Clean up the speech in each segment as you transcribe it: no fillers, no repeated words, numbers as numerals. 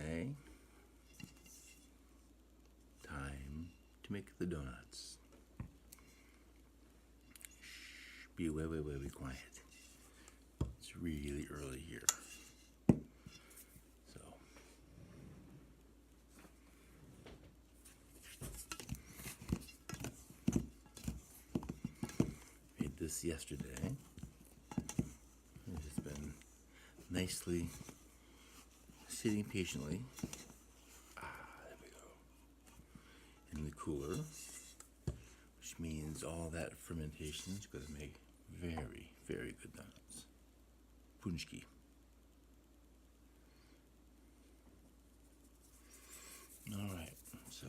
Yesterday, time to make the donuts. Shh, be way, quiet. It's really early here. So, made this yesterday. It's just been nicely sitting patiently. There we go. In the cooler, which means all that fermentation is going to make very, very good donuts. Paczki. All right, so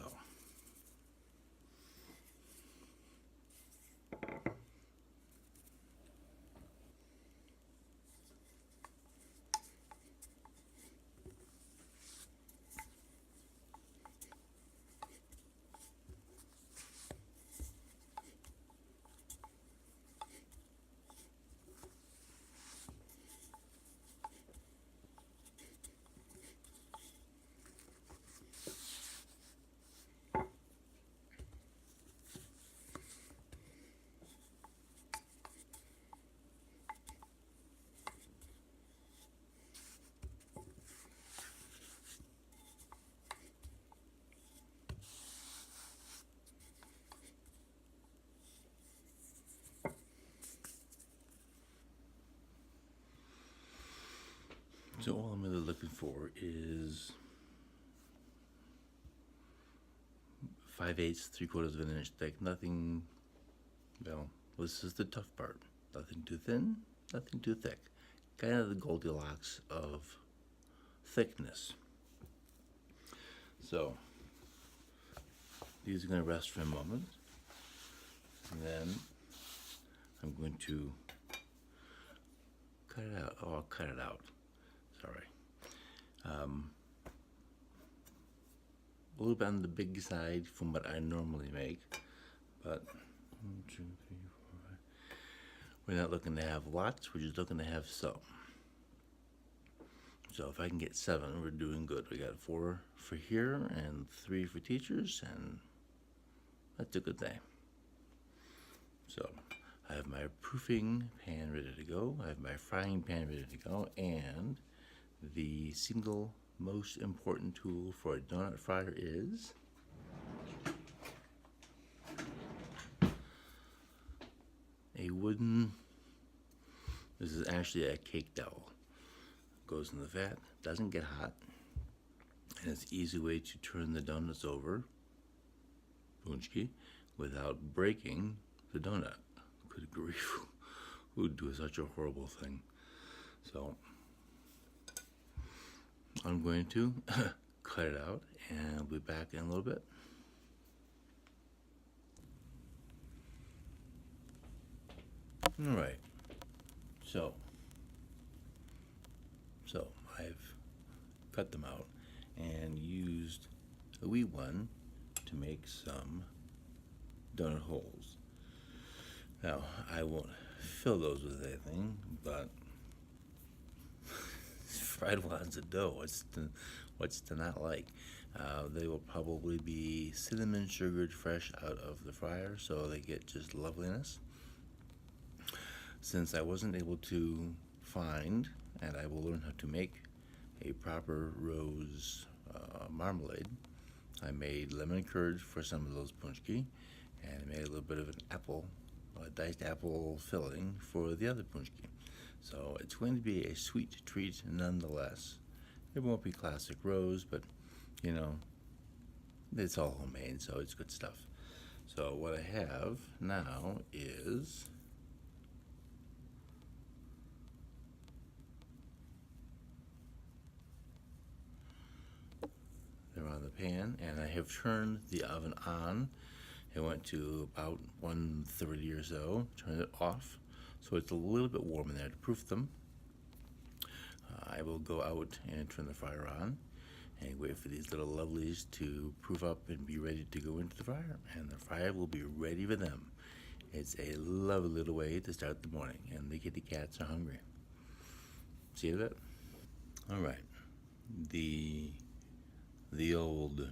So all I'm really looking for is 5/8, 3/4 of an inch thick. Nothing, well, this is the tough part. Nothing too thin, nothing too thick. Kind of the Goldilocks of thickness. So these are going to rest for a moment. And then I'm going to cut it out. Oh, I'll cut it out. Sorry. A little bit on the big side from what I normally make, but 1, 2, 3, 4, 5. We're not looking to have lots, we're just looking to have some. So if I can get 7, we're doing good. We got 4 for here and 3 for teachers, and that's a good thing. So I have my proofing pan ready to go, I have my frying pan ready to go, and the single most important tool for a donut fryer is a wooden, this is actually a cake dowel. Goes in the vat, doesn't get hot, and it's an easy way to turn the donuts over, Paczki, without breaking the donut. Good grief, who would do such a horrible thing? So I'm going to cut it out, and I'll be back in a little bit. All right, so I've cut them out and used a wee one to make some donut holes. Now, I won't fill those with anything, but fried wads of dough, what's to not like? They will probably be cinnamon sugared fresh out of the fryer, so they get just loveliness. Since I wasn't able to find, and I will learn how to make, a proper rose marmalade, I made lemon curd for some of those Paczki, and I made a little bit of an apple, a diced apple filling for the other Paczki. So it's going to be a sweet treat nonetheless. It won't be classic rose, but you know, it's all homemade, so it's good stuff. So what I have now is they're on the pan, and I have turned the oven on. It went to about 130 or so, turned it off, so it's a little bit warm in there to proof them. I will go out and turn the fryer on and wait for these little lovelies to proof up and be ready to go into the fryer, and the fryer will be ready for them. It's a lovely little way to start the morning, and the kitty cats are hungry. See that? All right. The the old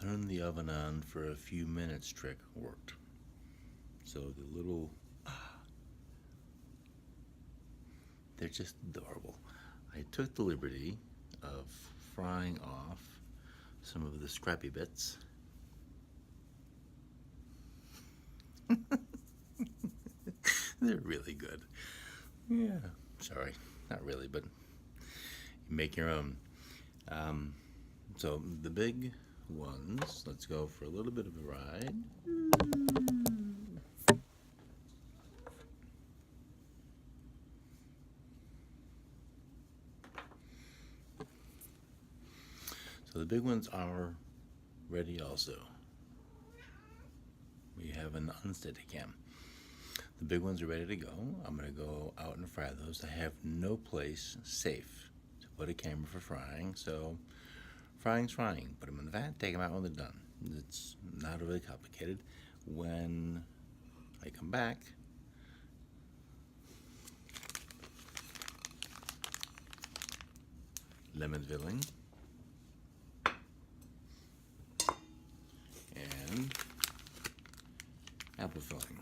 turn the oven on for a few minutes trick worked. So the little, they're just adorable. I took the liberty of frying off some of the scrappy bits. They're really good. Yeah, sorry, not really, but you make your own. So the big ones, let's go for a little bit of a ride. So the big ones are ready also. We have an unsteady cam. The big ones are ready to go. I'm going to go out and fry those. I have no place safe to put a camera for frying, so frying's frying. Put them in the vat, take them out when they're done. It's not really complicated. When I come back, lemon filling and apple filling.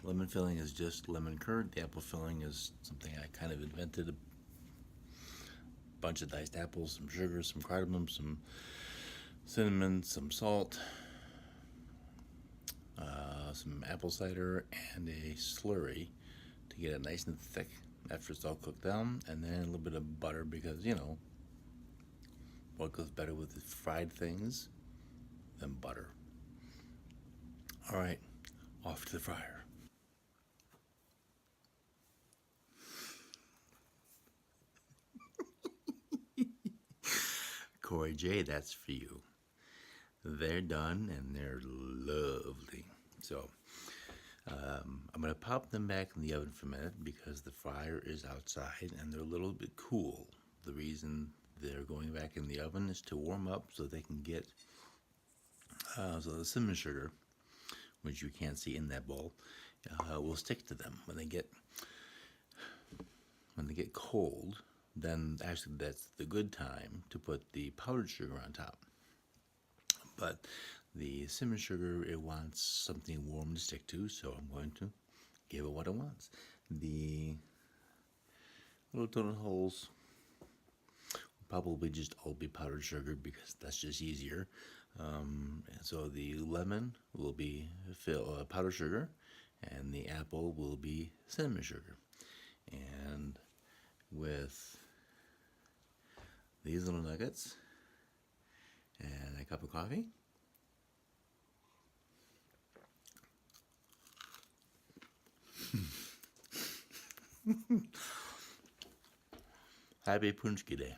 Lemon filling is just lemon curd. The apple filling is something I kind of invented. A bunch of diced apples, some sugar, some cardamom, some cinnamon, some salt, some apple cider, and a slurry to get it nice and thick after it's all cooked down, and then a little bit of butter because, you know, what goes better with the fried things than butter. All right, off to the fryer. Corey J, that's for you. They're done and they're lovely. So I'm going to pop them back in the oven for a minute because the fryer is outside and they're a little bit cool. The reason they're going back in the oven is to warm up so they can get so the cinnamon sugar, which you can't see in that bowl, will stick to them when they get cold. Then actually that's the good time to put the powdered sugar on top. But the cinnamon sugar, it wants something warm to stick to, so I'm going to give it what it wants. The little donut holes will probably just all be powdered sugar because that's just easier. And so the lemon will be powdered sugar, and the apple will be cinnamon sugar. And with these little nuggets and a cup of coffee, happy Paczki Day.